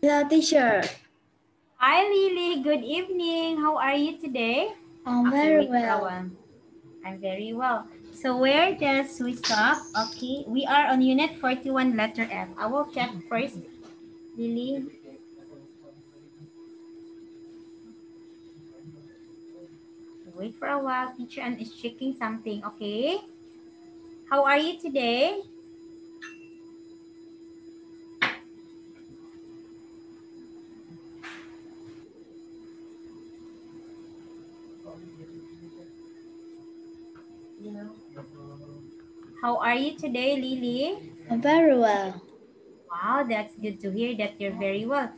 Hello, teacher. Hi, Lily. Good evening. How are you today? I'm Okay, very wait for a well. while. I'm very well. So where does we stop? Okay, we are on Unit 41, letter F. I will check first, Lily. Wait for a while. Teacher Ann is checking something. Okay. How are you today? How are you today, Lily? I'm very well. Wow, that's good to hear that you're very well.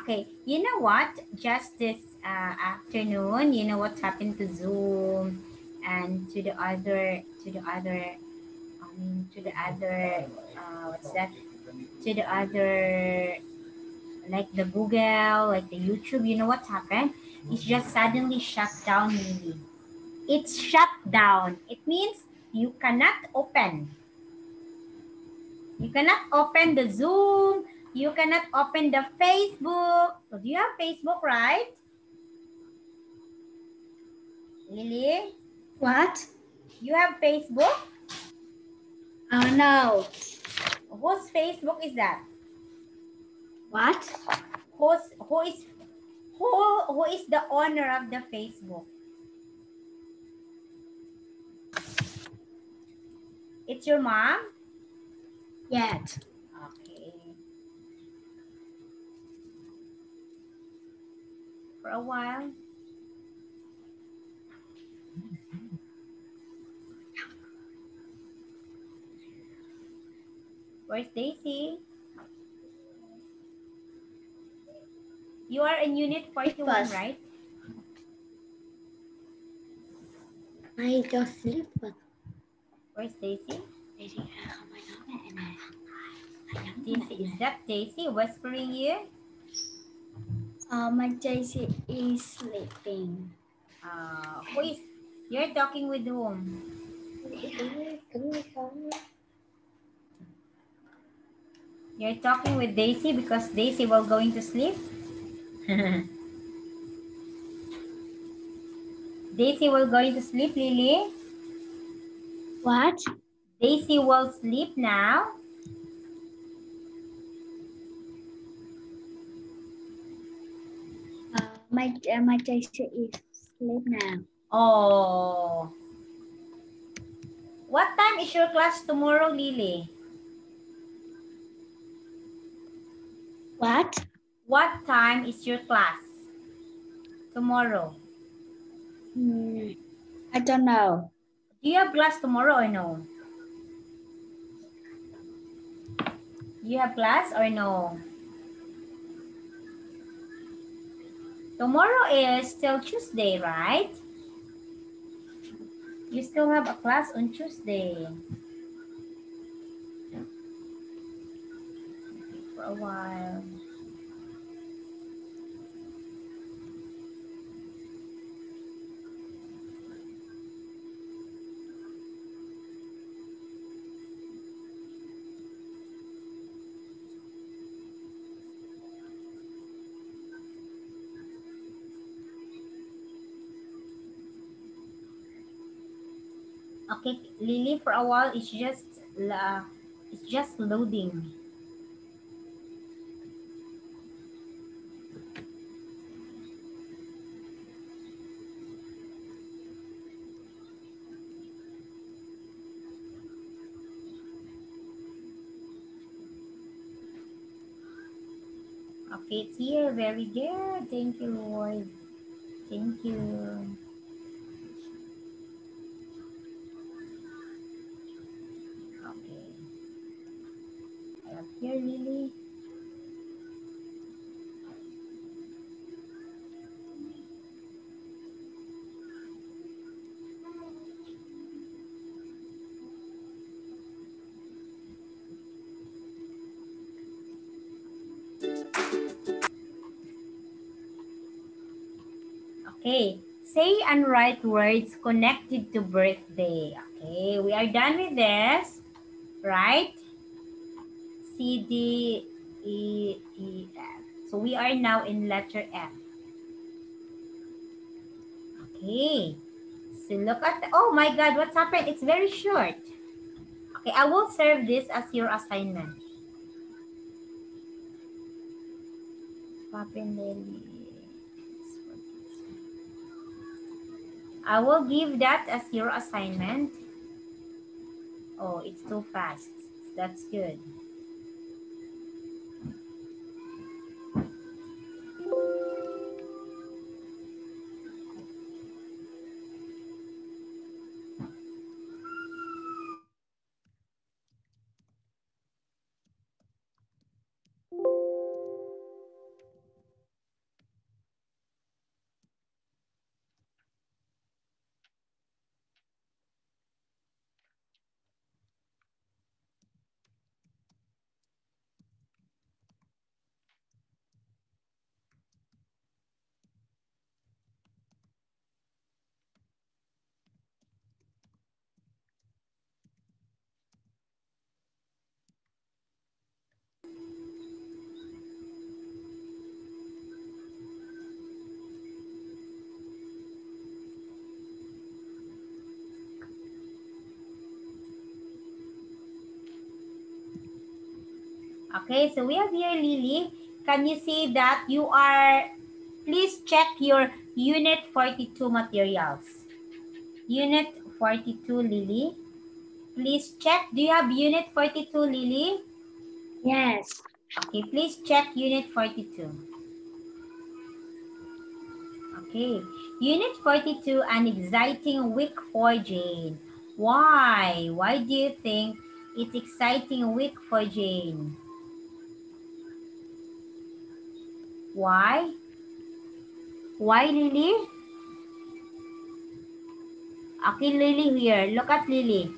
Okay, you know what? Just this afternoon, you know what happened to Zoom and to the other, what's that? To the other, like the Google, like the YouTube. You know what happened? It's just suddenly shut down, Lily. It's shut down. It means you cannot open. You cannot open the Zoom. You cannot open the Facebook. So do you have Facebook, right? Lily, What? you have Facebook? Oh no. Whose Facebook is that? What? Who is who is the owner of the Facebook? It's your mom? Yet. Okay. For a while. Where's Daisy? You are in Unit 41, Breakfast. right? I just sleep. Where's Daisy? Daisy, is that Daisy whispering you? My JC is sleeping. Who is, you're talking with whom? You're talking with Daisy because Daisy will going to sleep? Daisy will going to sleep, Lily? What? Daisy will sleep now? My JC is sleep now. Oh. What time is your class tomorrow, Lily? What? What time is your class tomorrow? Hmm. I don't know. Do you have class tomorrow or no? You have class or no? Tomorrow is still Tuesday, right? You still have a class on Tuesday. For a while. Okay, Lily, for a while it's just loading. Okay, it's here. Very good. Thank you, Lord. Thank you. Okay. I have here, Lily. Okay, say and write words connected to birthday. Okay, we are done with this, right? C, D, E, E, F. So we are now in letter F. Okay, so look at, oh my God, what's happened? It's very short. Okay, I will serve this as your assignment. Papinelli. I will give that as your assignment. Oh, it's too fast. That's good. Okay, so we have here Lily. Can you see that you are, please check your Unit 42 materials. Unit 42, Lily. Please check. Do you have Unit 42, Lily? Yes. Okay, please check Unit 42. Okay, Unit 42, an exciting week for Jane. Why? Why do you think it's exciting week for Jane? Why? Why, Lily? Okay, Lily here. Look at Lily.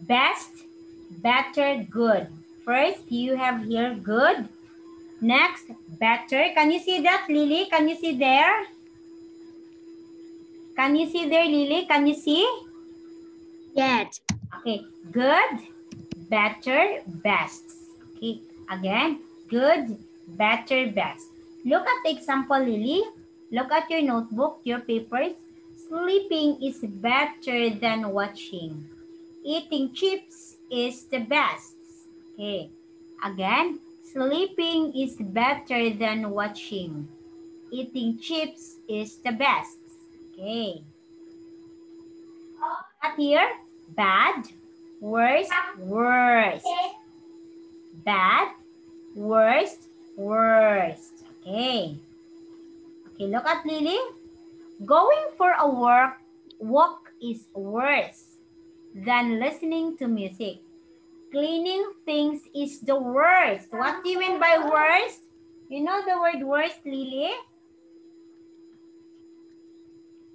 Best, better, good. First, you have here good. Next, better. Can you see that, Lily? Can you see there? Can you see there, Lily? Can you see? Yes. Okay, good, better, best. Okay, again, good, better, best. Look at the example, Lily. Look at your notebook, your papers. Sleeping is better than watching. Eating chips is the best. Okay, again, sleeping is better than watching. Eating chips is the best. Okay. At here, bad, worst, worst. Bad, worst, worst. Okay. Okay, look at Lily. Going for a walk is worse than listening to music. Cleaning things is the worst. What do you mean by worst? You know the word worst, Lily?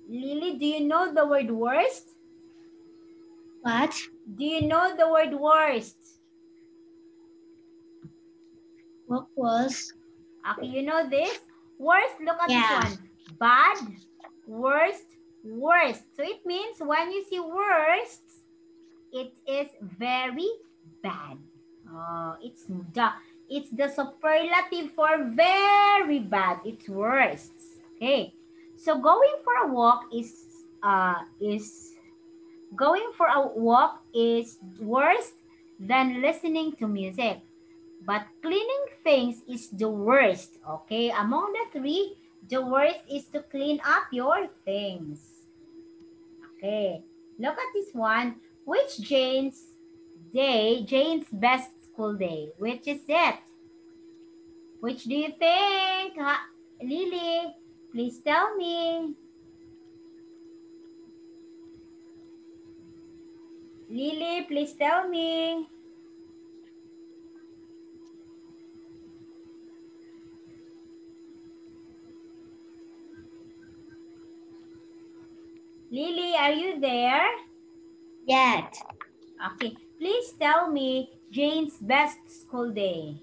Lily, do you know the word worst? What? Do you know the word worst? What was? Okay, you know this? Worst, look at this Yeah. one. Bad, worst, worst. So it means when you see worst, it is very bad. Oh, it's the superlative for very bad. It's worst. Okay. So going for a walk is worse than listening to music. But cleaning things is the worst. Okay. Among the three, the worst is to clean up your things. Okay. Look at this one. Which Jane's best school day? Which is it? Which do you think? Lily, please tell me. Lily, please tell me. Lily, are you there? Yes. Okay. Please tell me Jane's best school day.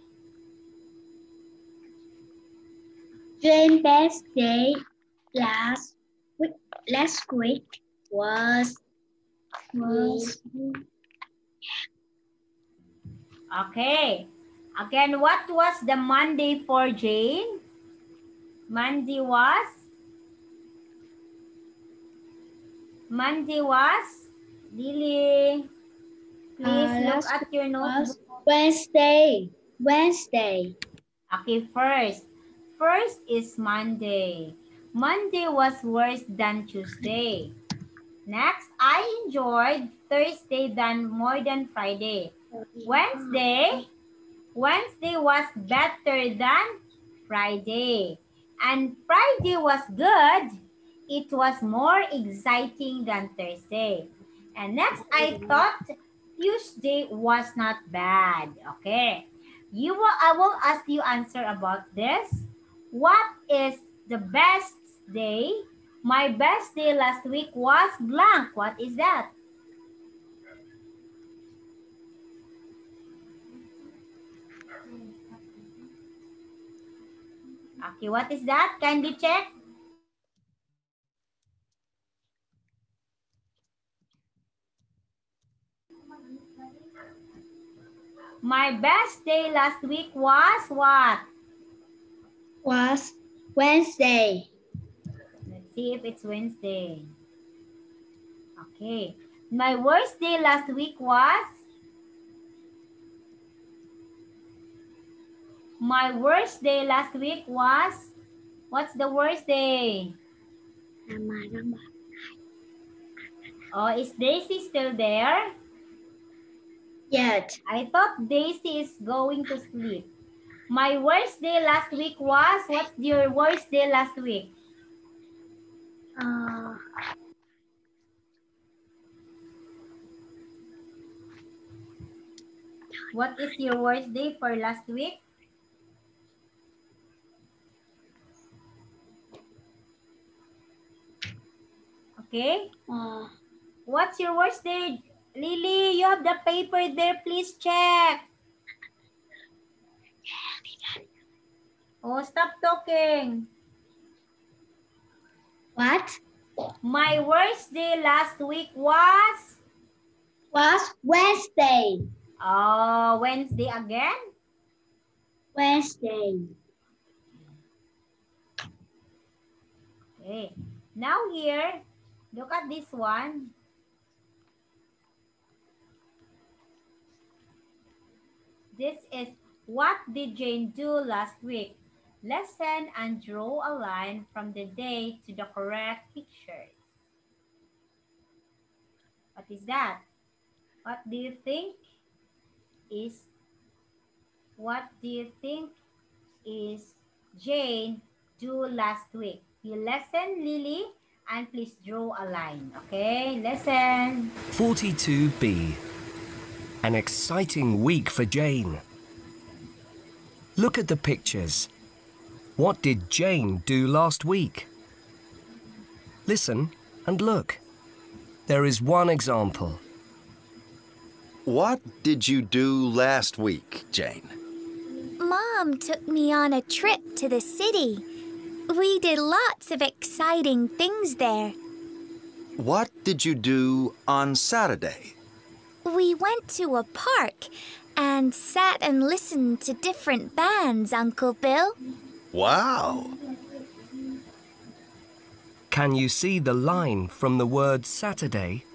Jane's best day Last week. Last week was. Okay. Again, what was the Monday for Jane? Monday was? Lily, please look at your notebook. Wednesday. Okay, first is Monday. Monday was worse than Tuesday. Next, I enjoyed Thursday more than Friday. Wednesday was better than Friday. And Friday was good. It was more exciting than Thursday. And next, I thought Tuesday was not bad. Okay. I will ask you answer about this. What is the best day? My best day last week was blank. What is that? Okay, what is that? Can you check? My best day last week was what? Was Wednesday. Let's see if it's Wednesday. Okay. My worst day last week was? My worst day last week was? What's the worst day? Oh, is Daisy still there? Yet. I thought Daisy is going to sleep. My worst day last week was? What's your worst day last week? What is your worst day for last week? Okay. What's your worst day? Lily, you have the paper there. Please check. Oh, stop talking. What? My worst day last week was? Was Wednesday. Oh, Wednesday again? Wednesday. Okay. Now here, look at this one. This is what did Jane do last week? Listen and draw a line from the day to the correct pictures. What is that? What do you think is Jane do last week? You listen, Lily, and please draw a line. Okay, listen. 42B. An exciting week for Jane. Look at the pictures. What did Jane do last week? Listen and look. There is one example. What did you do last week, Jane? Mom took me on a trip to the city. We did lots of exciting things there. What did you do on Saturday? We went to a park and sat and listened to different bands, Uncle Bill. Wow! Can you see the line from the word Saturday?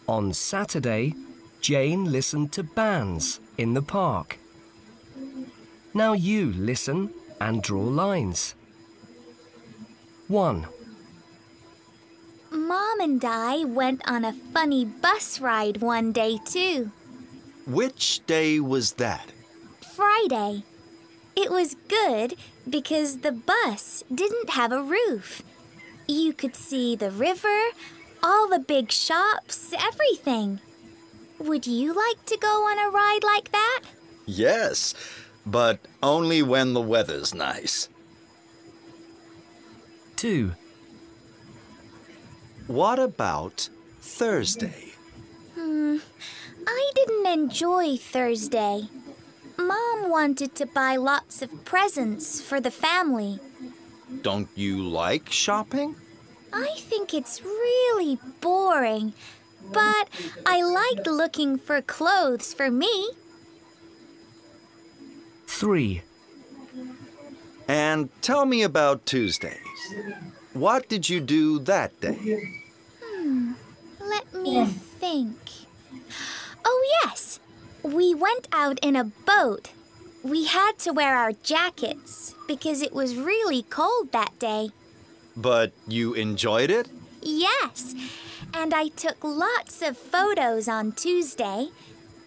On Saturday, Jane listened to bands in the park. Now you listen and draw lines. 1. Mom and I went on a funny bus ride one day too. Which day was that? Friday. It was good because the bus didn't have a roof. You could see the river, all the big shops, everything. Would you like to go on a ride like that? Yes, but only when the weather's nice. 2. What about Thursday? I didn't enjoy Thursday. Mom wanted to buy lots of presents for the family. Don't you like shopping? I think it's really boring, but I liked looking for clothes for me. 3. And tell me about Tuesday. What did you do that day? Let me think. Oh, yes. We went out in a boat. We had to wear our jackets because it was really cold that day. But you enjoyed it? Yes, and I took lots of photos on Tuesday.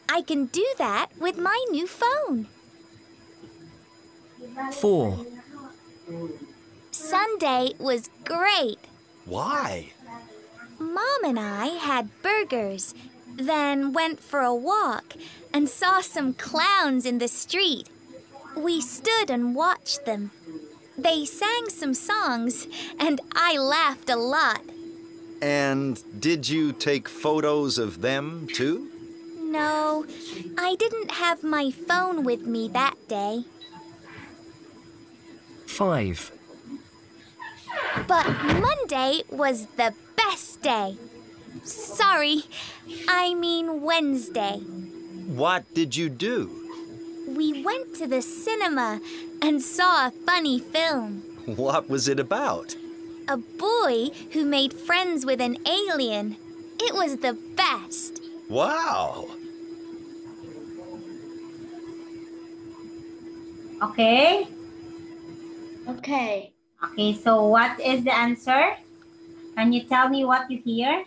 I can do that with my new phone. 4. Sunday was great. Why? Mom and I had burgers, then went for a walk and saw some clowns in the street. We stood and watched them. They sang some songs, and I laughed a lot. And did you take photos of them too? No, I didn't have my phone with me that day. 5. But Monday was the best day. Sorry, I mean Wednesday. What did you do? We went to the cinema and saw a funny film. What was it about? A boy who made friends with an alien. It was the best. Wow! Okay. Okay. Okay, so what is the answer? Can you tell me what you hear?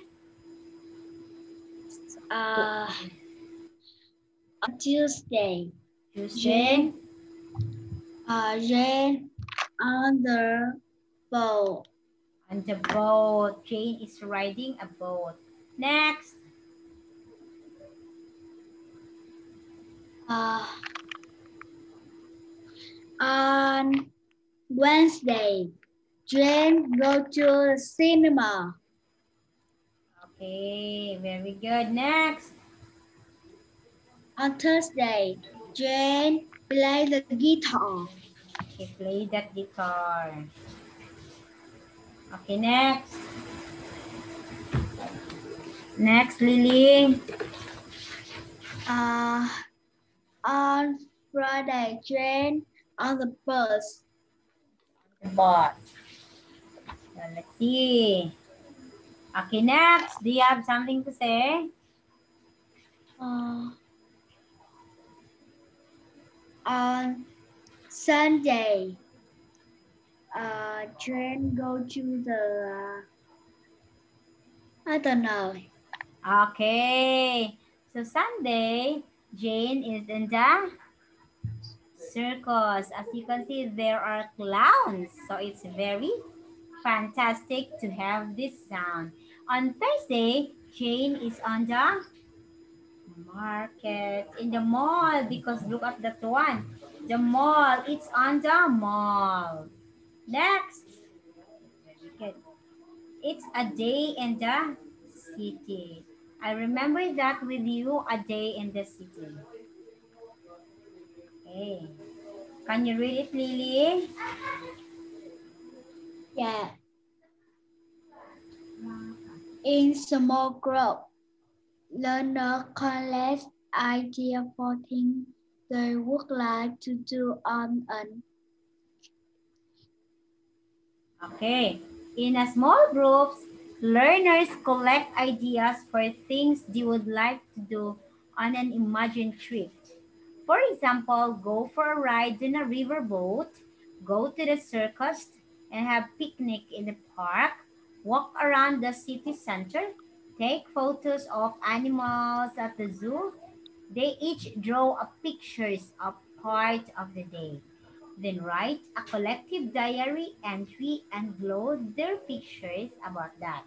On Tuesday, Tuesday. Jane on the boat. On the boat. Jane is riding a boat. Next. On Wednesday, Jane go to the cinema. Okay, very good. Next. On Thursday, Jane play the guitar. Okay, play that guitar. Okay, next. Next, Lily. On Friday, Jane on the bus. The bus. So, let's see. Okay, next. Do you have something to say? On Sunday, Jane go to the, I don't know. Okay. So Sunday, Jane is in the circus. As you can see, there are clowns. So it's very fantastic to have this sound. On Thursday, Jane is on the market, in the mall, because look at that one. The mall, it's on the mall. Next. Very good. It's a day in the city. I remember that with you, a day in the city. Okay. Can you read it, Lily? Yeah. In small group, learners collect ideas for things they would like to do on an. Okay. In a small groups, learners collect ideas for things they would like to do on an imagined trip. For example, go for a ride in a river boat, go to the circus and have picnic in the park, walk around the city center, take photos of animals at the zoo. They each draw a pictures of part of the day. Then write a collective diary entry and upload their pictures about that.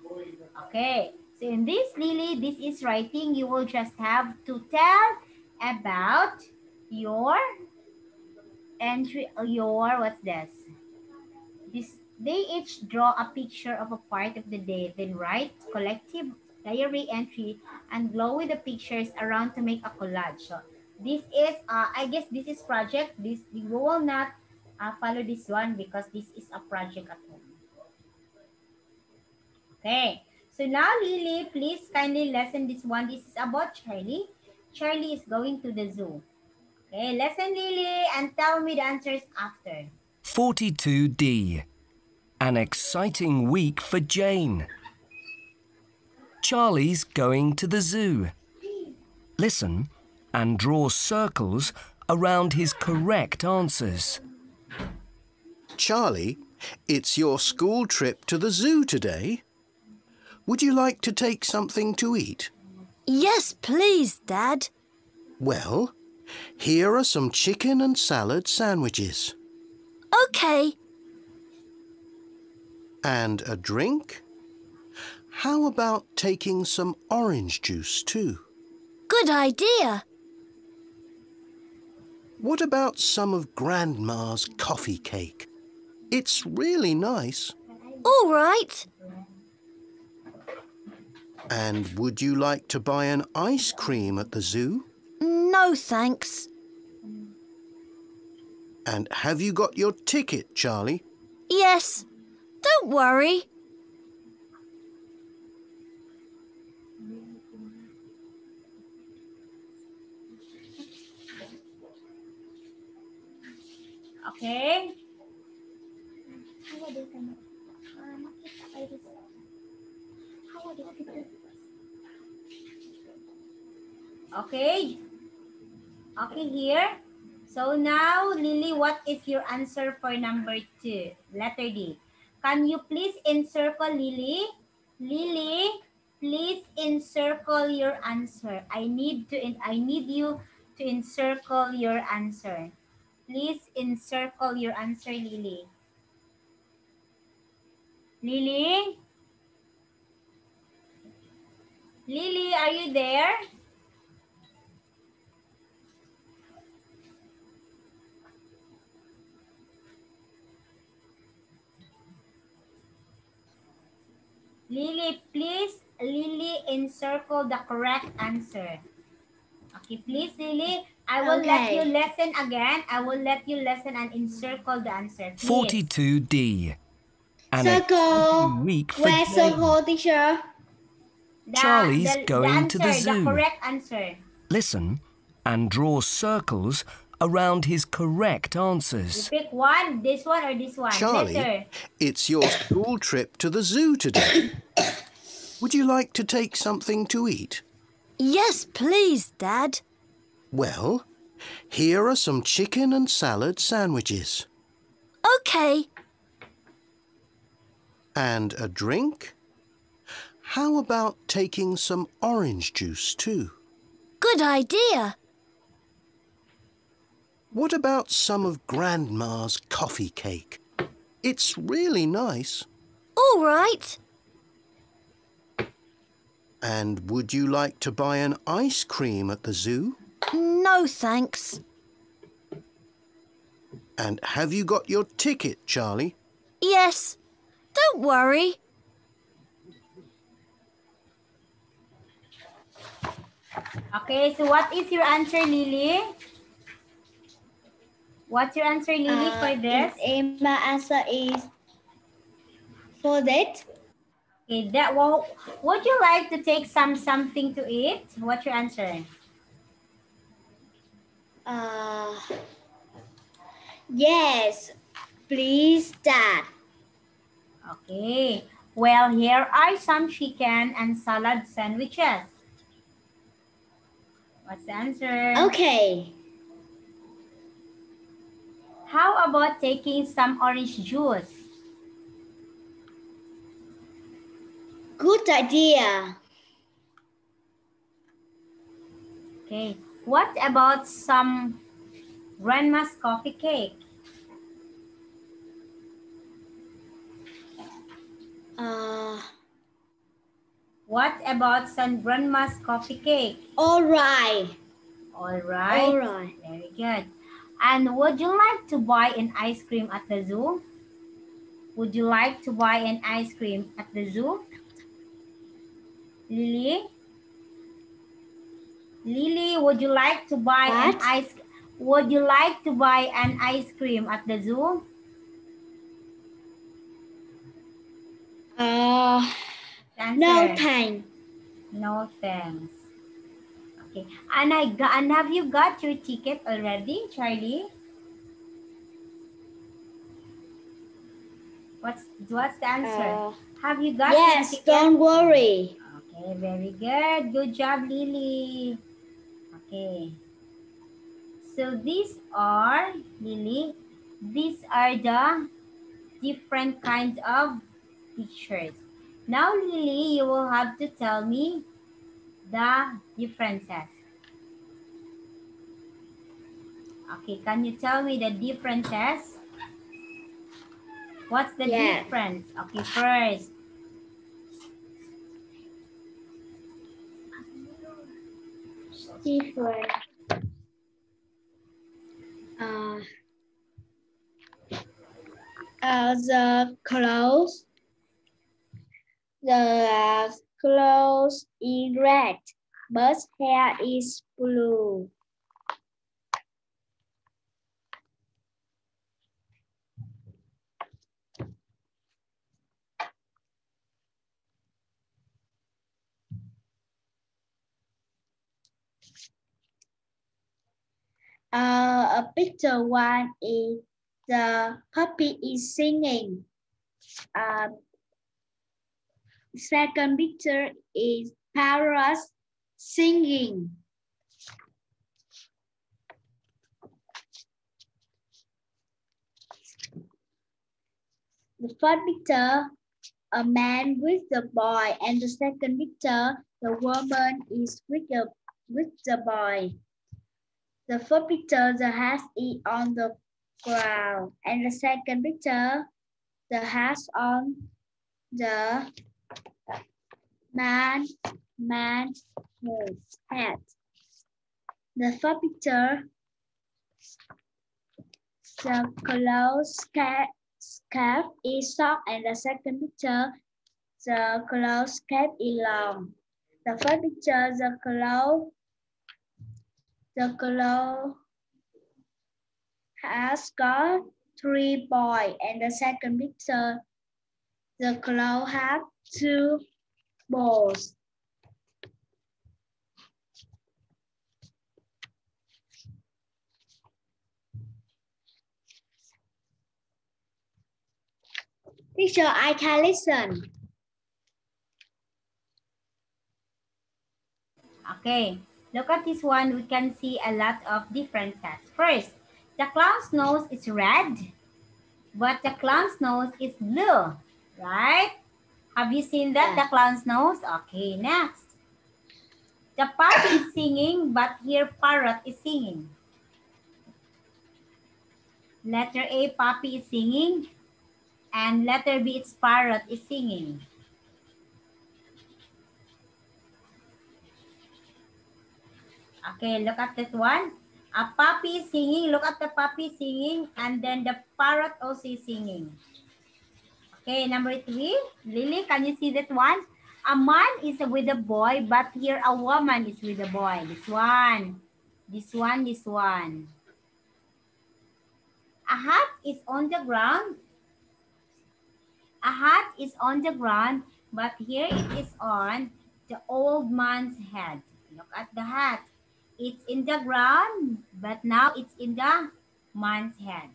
Okay, so in this, Lily, this is writing. You will just have to tell about your entry, what's this? They each draw a picture of a part of the day, then write collective diary entry and glow with the pictures around to make a collage. So this is, I guess this is project. We will not follow this one because this is a project at home. Okay. So now, Lily, please kindly listen this one. This is about Charlie. Charlie is going to the zoo. Okay, listen, Lily, and tell me the answers after. 42D. An exciting week for Jane. Charlie's going to the zoo. Listen and draw circles around his correct answers. Charlie, it's your school trip to the zoo today. Would you like to take something to eat? Yes, please, Dad. Well, here are some chicken and salad sandwiches. OK. And a drink? How about taking some orange juice too? Good idea. What about some of Grandma's coffee cake? It's really nice. All right. And would you like to buy an ice cream at the zoo? No, thanks. And have you got your ticket, Charlie? Yes. Don't worry. Okay. Okay. Okay, here. So now, Lily, what is your answer for number 2? Letter D. Can you please encircle Lily? Lily, please encircle your answer. I need you to encircle your answer. Please encircle your answer, Lily. Lily? Lily, are you there? Lily, please, Lily, encircle the correct answer. Okay, please, Lily, I will let you listen again. I will let you listen and encircle the answer. Please. 42D. An Circle. exciting week for Where Jane. circle, teacher? Charlie's going to the answer, zoo. The correct answer. Listen and draw circles around his correct answers. You pick one, this one or this one. Charlie, Letter. it's your school trip to the zoo today. Would you like to take something to eat? Yes, please, Dad. Well, here are some chicken and salad sandwiches. OK. And a drink? How about taking some orange juice too? Good idea. What about some of Grandma's coffee cake? It's really nice. All right. And would you like to buy an ice cream at the zoo? No, thanks. And have you got your ticket, Charlie? Yes. Don't worry. Okay, so what is your answer, Lily? What's your answer, Lily, for this? My answer is for that. Okay, that well, would you like to take something to eat? What's your answer? Yes, please, Dad. Okay. Well, here are some chicken and salad sandwiches. What's the answer? Okay. How about taking some orange juice? Good idea. Okay. What about some Grandma's coffee cake? What about some Grandma's coffee cake? All right. All right. All right. Very good. And would you like to buy an ice cream at the zoo? Would you like to buy an ice cream at the zoo? Lily? Lily, would you like to buy an ice Would you like to buy an ice cream at the zoo? No thanks. No thanks. Okay. And have you got your ticket already, Charlie? What's the answer? Have you got your Yes, ticket? don't worry. Okay, very good. Good job, Lily. Okay. So these are, Lily, these are the different kinds of pictures. Now, Lily, you will have to tell me the differences. Okay, can you tell me the differences? What's the difference? Okay, first. Different. The clothes. The clothes is red, but hair is blue. A picture one is the puppy is singing. Second picture is parrots singing. The first picture, a man with the boy, and the second picture, the woman is with the boy. The first picture, the hat is on the ground, and the second picture, the hat on the man's head. The first picture, the clothes scarf is short, and the second picture, the clothes scarf is long. The first picture, the cloth has got 3 boys, and the second picture, the cloth has 2 balls. Teacher, I can listen. Okay, look at this one. We can see a lot of differences. First, the clown's nose is red, but the clown's nose is blue, right? Have you seen that, the clown's nose? Okay, next. The puppy is singing, but here parrot is singing. Letter A, puppy is singing, and letter B, it's parrot is singing. Okay, look at that one. A puppy is singing. Look at the puppy singing, and then the parrot also is singing. Okay, number 3. Lily, can you see that one? A man is with a boy, but here a woman is with a boy. This one. This one, this one. A hat is on the ground. A hat is on the ground, but here it is on the old man's head. Look at the hat. It's in the ground, but now it's in the man's head.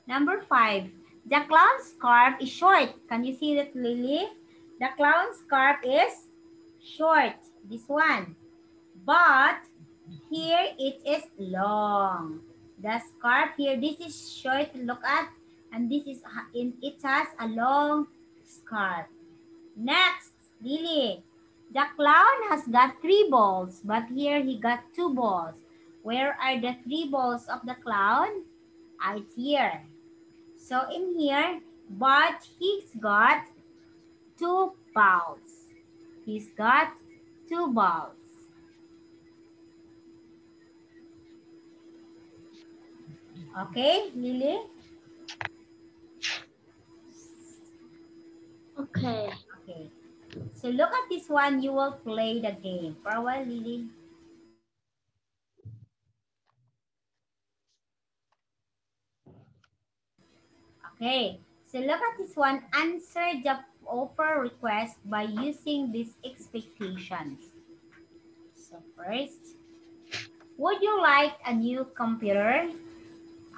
Number 5. The clown's scarf is short. Can you see that, Lily? The clown's scarf is short. This one. But here it is long. The scarf here, this is short. Look at. And this is, it has a long scarf. Next, Lily. The clown has got 3 balls, but here he got 2 balls. Where are the 3 balls of the clown? It's here. So in here, but he's got 2 balls. He's got 2 balls. Okay, Lily? Okay. Okay. So look at this one. You will play the game. For a while, Lily. Okay, so look at this one. Answer the offer request by using these expectations. So first, would you like a new computer?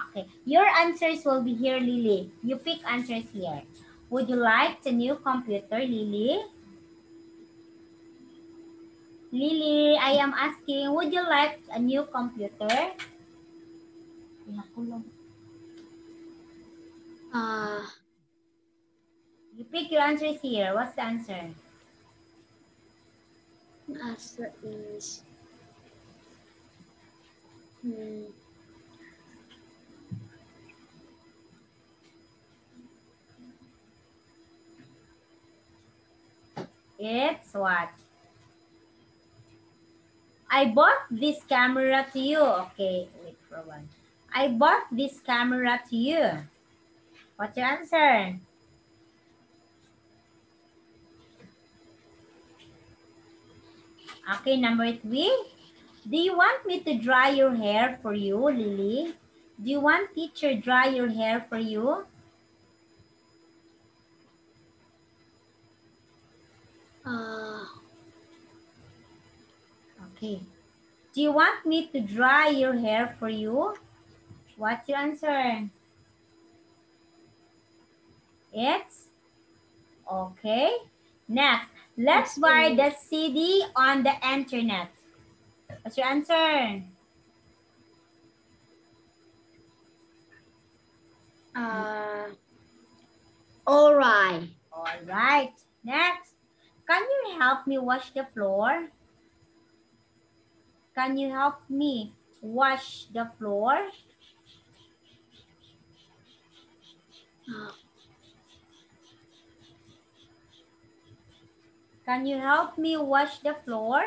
Okay, your answers will be here, Lily. You pick answers here. Would you like the new computer, Lily? Lily, I am asking, would you like a new computer? You pick your answers here. What's the answer? Answer is It's what? I bought this camera to you. Okay, wait for one. I bought this camera to you. What's your answer? Okay, number 3. Do you want me to dry your hair for you, Lily? Do you want teacher dry your hair for you? Okay. Do you want me to dry your hair for you? What's your answer? It's okay. Next, let's buy the CD on the internet. What's your answer? all right. All right. Next, can you help me wash the floor? Can you help me wash the floor? Can you help me wash the floor?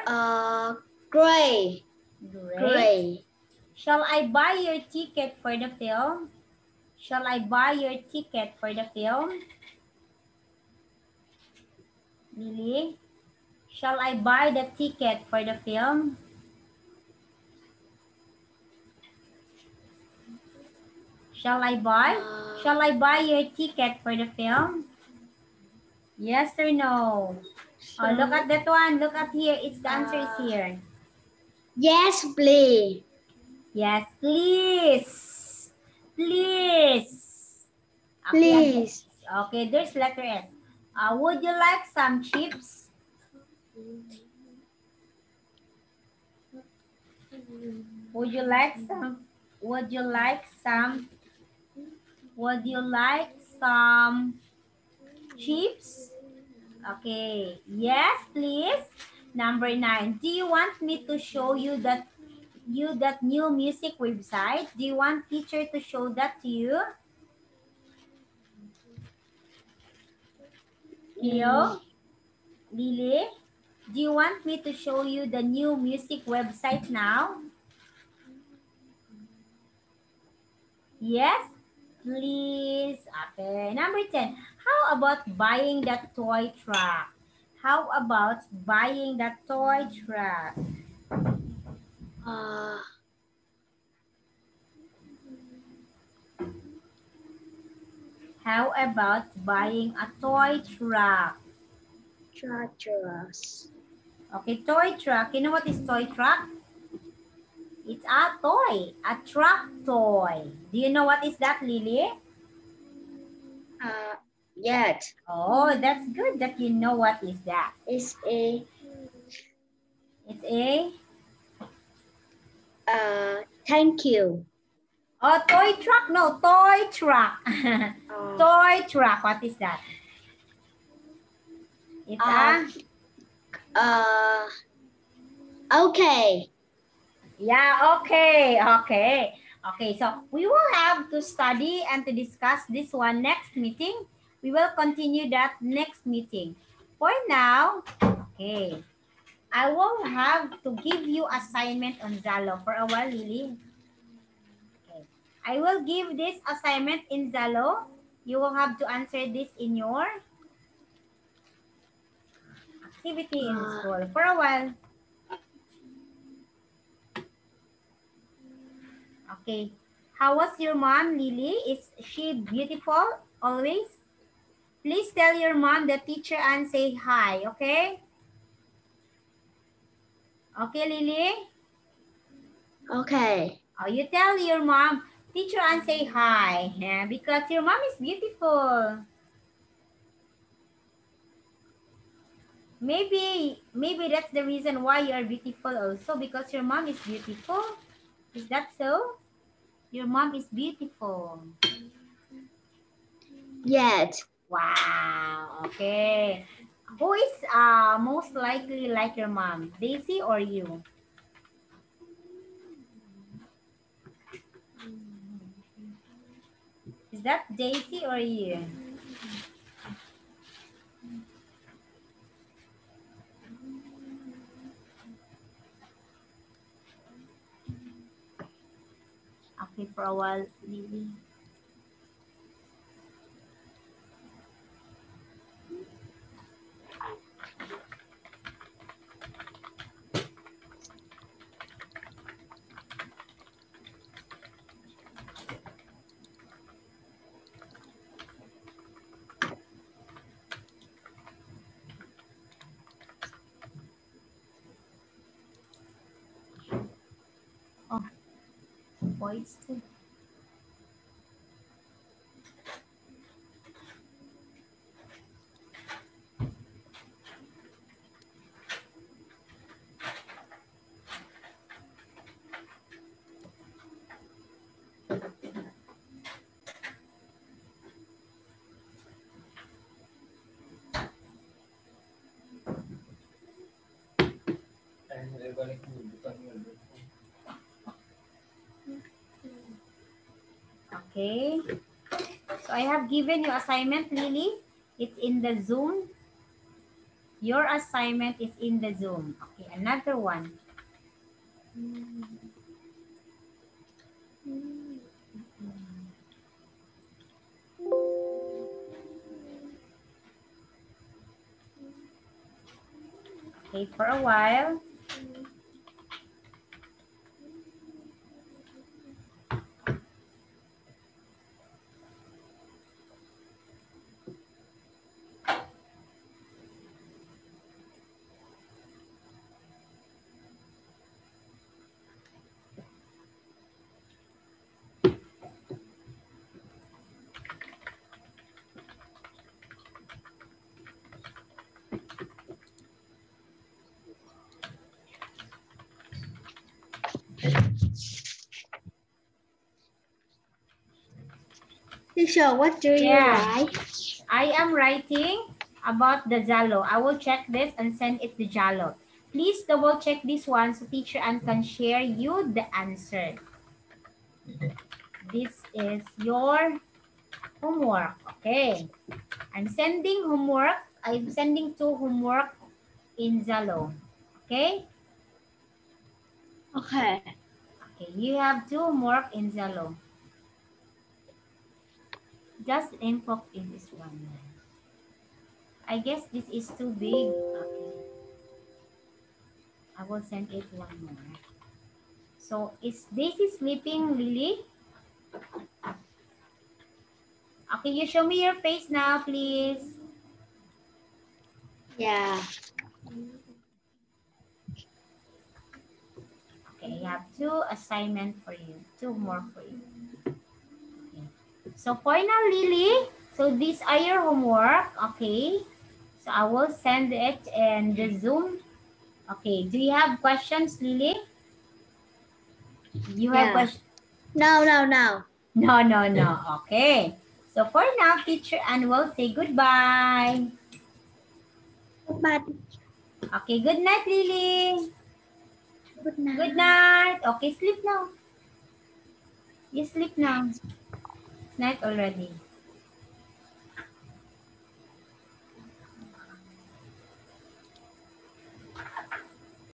Gray. Great. Gray. Shall I buy your ticket for the film? Shall I buy your ticket for the film? Lily, shall I buy the ticket for the film? Shall I buy? Shall I buy your ticket for the film? Yes or no? Oh, look at that one. Look at here. It's the answer is here. Yes, please. Yes, please. Please. Okay, Please. okay, there's letter S. Would you like some chips? Would you like some? Would you like some? Would you like some chips? Okay. Yes, please. Number 9. Do you want me to show you that new music website? Do you want teacher to show that to you? Leo? Lily? Do you want me to show you the new music website now? Yes, please. Okay. Number 10. How about buying that toy truck? How about buying that toy truck? How about buying a toy truck? Treacherous. Okay, toy truck. You know what is toy truck? It's a toy, a truck toy. Do you know what is that, Lily? Yet. Oh, that's good that you know what is that. It's a thank you. Oh, toy truck? No, toy truck. Toy truck. What is that? It's okay. Yeah, okay, okay. Okay, so we will have to study and to discuss this one next meeting. We will continue that next meeting. For now, okay, I will have to give you assignment on Zalo for a while, Lily. Okay, I will give this assignment in Zalo. You will have to answer this in your activity in school for a while. Okay. How was your mom, Lily? Is she beautiful? Always? Please tell your mom that teacher Ann say hi, okay? Okay, Lily? Okay. Oh, you tell your mom, teacher Ann say hi, yeah, because your mom is beautiful. Maybe that's the reason why you are beautiful also, because your mom is beautiful. Is that so? Your mom is beautiful. Yes. Wow. Okay. Who is most likely like your mom, Daisy or you? Is that Daisy or you? Okay, for a while, Lily. Oh, boys too. Okay. So I have given you assignment, Lily. It's in the Zoom. Your assignment is in the Zoom. Okay, another one. Okay, for a while. Teacher, what do you Yeah. write? I am writing about the Zalo. I will check this and send it to Jalo. Please double check this one so teacher Ann can share you the answer. This is your homework. Okay. I'm sending homework. I'm sending two homework in Zalo. Okay? Okay. Okay, you have two homework in Zalo. Just input in this one. I guess this is too big. Okay. I will send it one more. So is Daisy sleeping, Lily? Okay, you show me your face now, please. Yeah. Okay, I have two assignment for you. Two more for you. Okay. So for now, Lily, so these are your homework. Okay. So I will send it in the Zoom. Okay. Do you have questions, Lily? You have Yeah. questions? No. No. Okay. So for now, teacher Ann will say goodbye. Goodbye. Okay, good night, Lily. Good night. Good night. Okay, sleep now. You sleep now. It's night already.